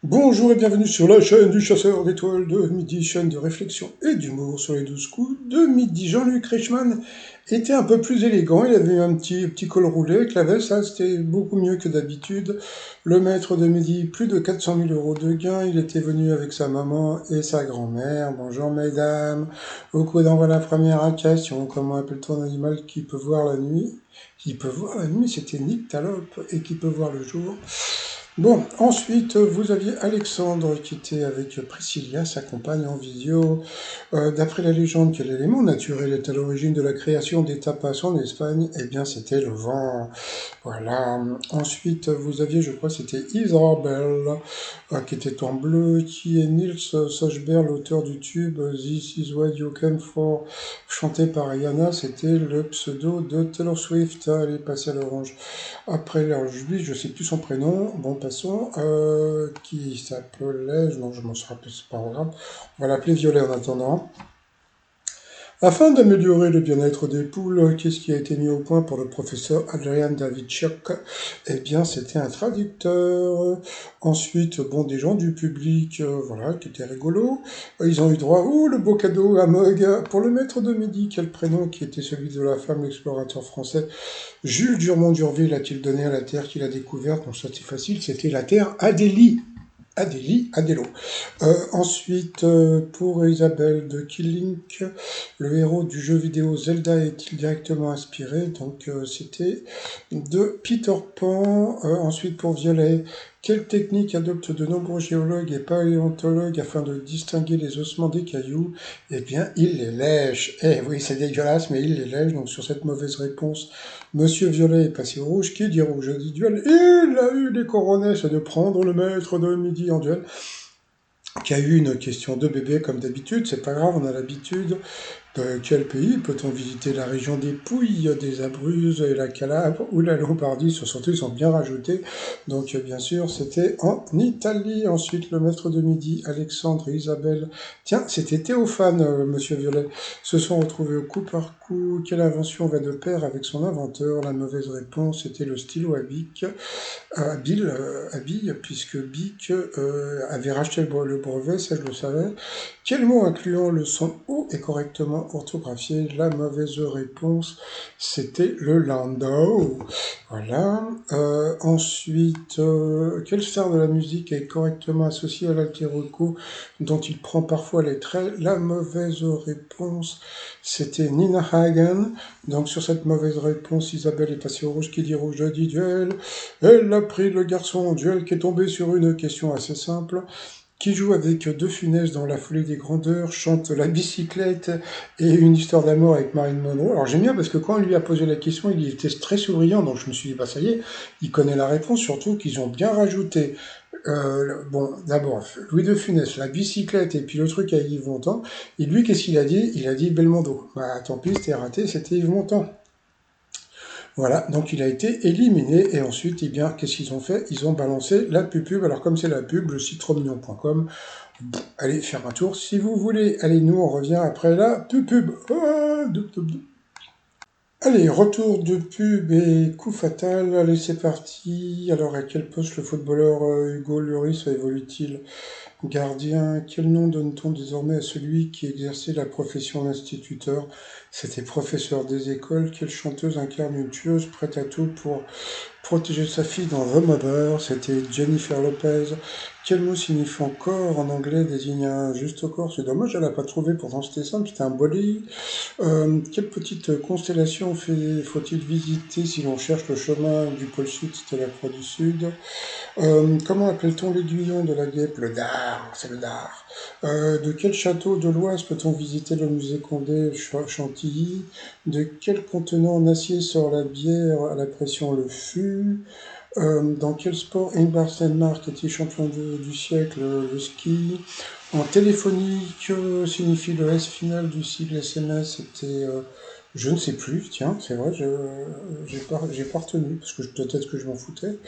Bonjour et bienvenue sur la chaîne du chasseur d'étoiles de midi, chaîne de réflexion et d'humour sur les 12 coups de midi. Jean-Luc Reichmann était un peu plus élégant, il avait un petit col roulé avec la veste, ça c'était beaucoup mieux que d'habitude. Le maître de midi, plus de 400 000 euros de gains, il était venu avec sa maman et sa grand-mère. Bonjour mesdames, au coup d'envoi la première question, comment appelle-t-on un animal qui peut voir la nuit? Qui peut voir la nuit, c'était Nyctalope, et qui peut voir le jour. Bon, ensuite, vous aviez Alexandre qui était avec Priscilla, sa compagne en visio. D'après la légende, quel élément naturel est à l'origine de la création des tapas en Espagne? Eh bien, c'était le vent. Voilà. Ensuite, vous aviez, je crois, c'était Isabelle, qui était en bleu, qui est Nils Sochberg, l'auteur du tube This Is What You Came For, chanté par Rihanna. C'était le pseudo de Taylor Swift. Elle est passée à l'orange. Après, alors, lui, je sais plus son prénom. Bon, passons. Qui s'appelait, non, je m'en souviens plus, c'est pas grave. On va l'appeler Violet en attendant. Afin d'améliorer le bien-être des poules, qu'est-ce qui a été mis au point pour le professeur Adrian Davidchuk? Eh bien, c'était un traducteur. Ensuite, bon, des gens du public, voilà, qui étaient rigolos. Ils ont eu droit, le beau cadeau à Mog pour le maître de midi. Quel prénom qui était celui de la femme, l'explorateur français Jules Durmont-Durville a-t-il donné à la Terre qu'il a découverte? Donc ça c'est facile, c'était la Terre Adélie. Adélie, Adélo. Ensuite, pour Isabelle de Killink, le héros du jeu vidéo Zelda est-il directement inspiré? Donc c'était de Peter Pan. Ensuite, pour Violet, quelle technique adoptent de nombreux géologues et paléontologues afin de distinguer les ossements des cailloux? Eh bien, ils les lèchent. Eh oui, c'est dégueulasse, mais ils les lèchent. Donc sur cette mauvaise réponse, Monsieur Violet est passé au rouge. Qui dit rouge dit duel. Il a eu les coronesses de prendre le maître de midi en duel. Qui a eu une question de bébé comme d'habitude, c'est pas grave, on a l'habitude. De quel pays peut-on visiter la région des Pouilles, des Abruzzes et la Calabre ou la Lombardie? Ils sont bien rajoutés. Donc bien sûr, c'était en Italie. Ensuite, le maître de midi, Alexandre et Isabelle. Tiens, c'était Théophane, Monsieur Violet. Se sont retrouvés au coup par coup. Quelle invention va de pair avec son inventeur? La mauvaise réponse était le stylo à bic. À Bille, puisque Bic avait racheté le brevet, ça je le savais. Quel mot incluant le son O est correctement orthographié? La mauvaise réponse, c'était le landau. Voilà. Ensuite, quelle star de la musique est correctement associée à l'alter ego dont il prend parfois les traits? La mauvaise réponse, c'était Nina Hagen. Donc sur cette mauvaise réponse, Isabelle est passée au rouge. Qui dit rouge dit duel. Elle a pris le garçon en duel qui est tombé sur une question assez simple. Qui joue avec De Funès dans La folie des grandeurs, chante La bicyclette et Une histoire d'amour avec Marilyn Monroe. Alors j'aime bien parce que quand on lui a posé la question, il était très souriant, donc je me suis dit, bah ça y est, il connaît la réponse, surtout qu'ils ont bien rajouté. Bon, d'abord, Louis de Funès, la bicyclette et puis le truc avec Yves Montand. Et lui, qu'est-ce qu'il a dit? Il a dit Belmondo. Bah tant pis, c'était raté, c'était Yves Montand. Voilà, donc il a été éliminé et ensuite, eh bien, qu'est-ce qu'ils ont fait? Ils ont balancé la pub. Alors comme c'est la pub, le site romignon.com, allez faire un tour si vous voulez. Allez, nous on revient après la pub. Allez, retour de pub et coup fatal. Allez, c'est parti. Alors, à quel poste le footballeur Hugo Lloris évolue-t-il? Gardien, quel nom donne-t-on désormais à celui qui exerçait la profession d'instituteur? C'était professeur des écoles. Quelle chanteuse incarne une tueuse prête à tout pour protéger sa fille dans The Mother? C'était Jennifer Lopez. Quel mot signifie corps en anglais désigne un juste corps? C'est dommage, elle n'a pas trouvé, pourtant c'était simple, c'était un body. Quelle petite constellation faut-il visiter si l'on cherche le chemin du pôle sud? C'était la Croix du Sud. Comment appelle-t-on l'aiguillon de la guêpe? Le dard, c'est le dard. De quel château de l'Oise peut-on visiter le musée Condé Chantilly? De quel contenant en acier sort la bière à la pression? Le fût. Dans quel sport Ingmar Stenmark est-il champion du siècle? Le ski. En téléphonie, que signifie le S final du sigle SMS? C'était je ne sais plus, tiens, c'est vrai, j'ai pas retenu, parce que peut-être que je m'en foutais.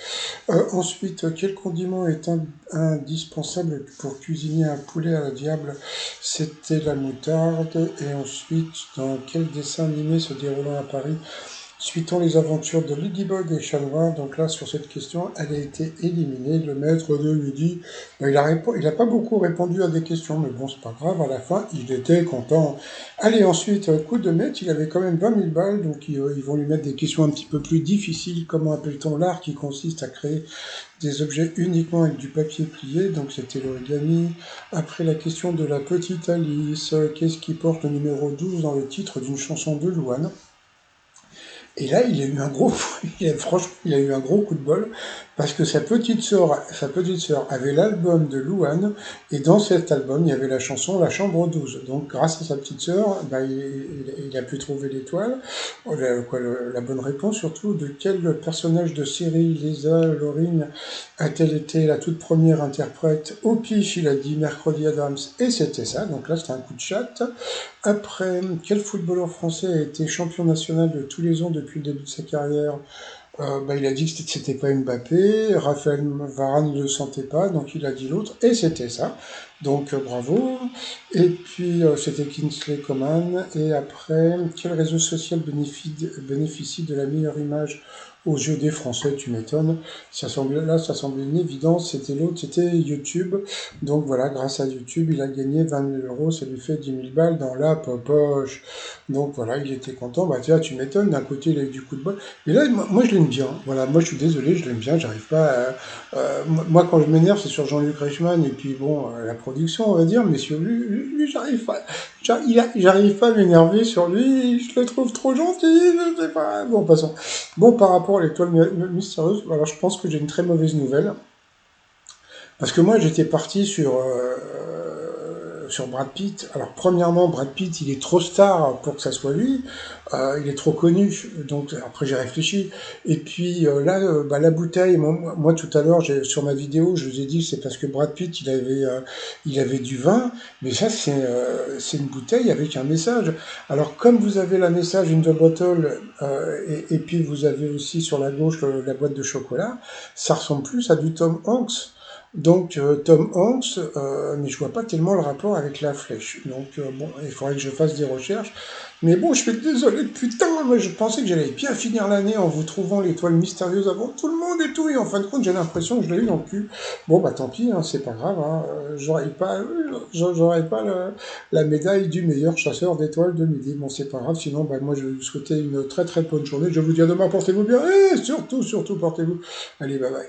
Ensuite, quel condiment est indispensable pour cuisiner un poulet à la diable? C'était la moutarde. Et ensuite, dans quel dessin animé se déroulant à Paris Suit-on les aventures de Ladybug et Chat Noir? Donc là, sur cette question, elle a été éliminée. Le maître de midi, ben, il a pas beaucoup répondu à des questions, mais bon, c'est pas grave. À la fin, il était content. Allez, ensuite, coup de maître, il avait quand même 20 000 balles, donc ils vont lui mettre des questions un petit peu plus difficiles. Comment appelle-t-on l'art qui consiste à créer des objets uniquement avec du papier plié? Donc c'était l'origami. Après, la question de la petite Alice, qu'est-ce qui porte le numéro 12 dans le titre d'une chanson de Louane? Et là, il a eu un gros, franchement, il a eu un gros coup de bol parce que sa petite sœur avait l'album de Louane et dans cet album, il y avait la chanson La Chambre 12. Donc, grâce à sa petite sœur, bah, il a pu trouver l'étoile, la bonne réponse surtout. De quel personnage de série Lisa Loring a-t-elle été la toute première interprète? Au pif, il a dit Mercredi Adams et c'était ça. Donc là, c'était un coup de chat. Après, quel footballeur français a été champion national de tous les ans depuis le début de sa carrière? Bah, il a dit que c'était pas Mbappé, Raphaël Varane ne le sentait pas, donc il a dit l'autre, et c'était ça. Donc bravo. Et puis c'était Kingsley Coman. Et après, quel réseau social bénéficie de la meilleure image aux yeux des Français? Tu m'étonnes. Ça semblait une évidence, c'était l'autre, c'était YouTube. Donc voilà, grâce à YouTube, il a gagné 20 000 euros, ça lui fait 10 000 balles dans la poche. Donc voilà, il était content. Bah tiens, tu m'étonnes, d'un côté il a eu du coup de bol. Mais là, moi je l'aime bien. Voilà, moi je suis désolé, je l'aime bien, j'arrive pas à... moi quand je m'énerve, c'est sur Jean-Luc Reichmann et puis bon, la production, on va dire, mais sur lui, j'arrive pas. J'arrive pas à m'énerver sur lui, je le trouve trop gentil, je sais pas. Bon, passons. Bon, par rapport à l'étoile mystérieuse, alors je pense que j'ai une très mauvaise nouvelle. Parce que moi, j'étais parti sur Brad Pitt. Alors, premièrement, Brad Pitt, il est trop star pour que ça soit lui. Il est trop connu. Donc, après, j'ai réfléchi. Et puis, là, bah, la bouteille, moi, tout à l'heure, sur ma vidéo, je vous ai dit que c'est parce que Brad Pitt, il avait du vin. Mais ça, c'est une bouteille avec un message. Alors, comme vous avez la message in the bottle, et puis vous avez aussi sur la gauche la boîte de chocolat, ça ressemble plus à du Tom Hanks. Donc Tom Hanks, mais je vois pas tellement le rapport avec la flèche. Donc bon, il faudrait que je fasse des recherches. Mais bon, je suis désolé, putain, moi je pensais que j'allais bien finir l'année en vous trouvant l'étoile mystérieuse avant tout le monde et tout, et en fin de compte j'ai l'impression que je l'ai eu dans le cul. Bon bah tant pis, hein, c'est pas grave, hein, j'aurais pas la médaille du meilleur chasseur d'étoiles de midi. Bon c'est pas grave, sinon bah, moi je vais vous souhaiter une très très bonne journée. Je vous dis à demain, portez-vous bien, et surtout, surtout portez-vous. Allez, bye bye.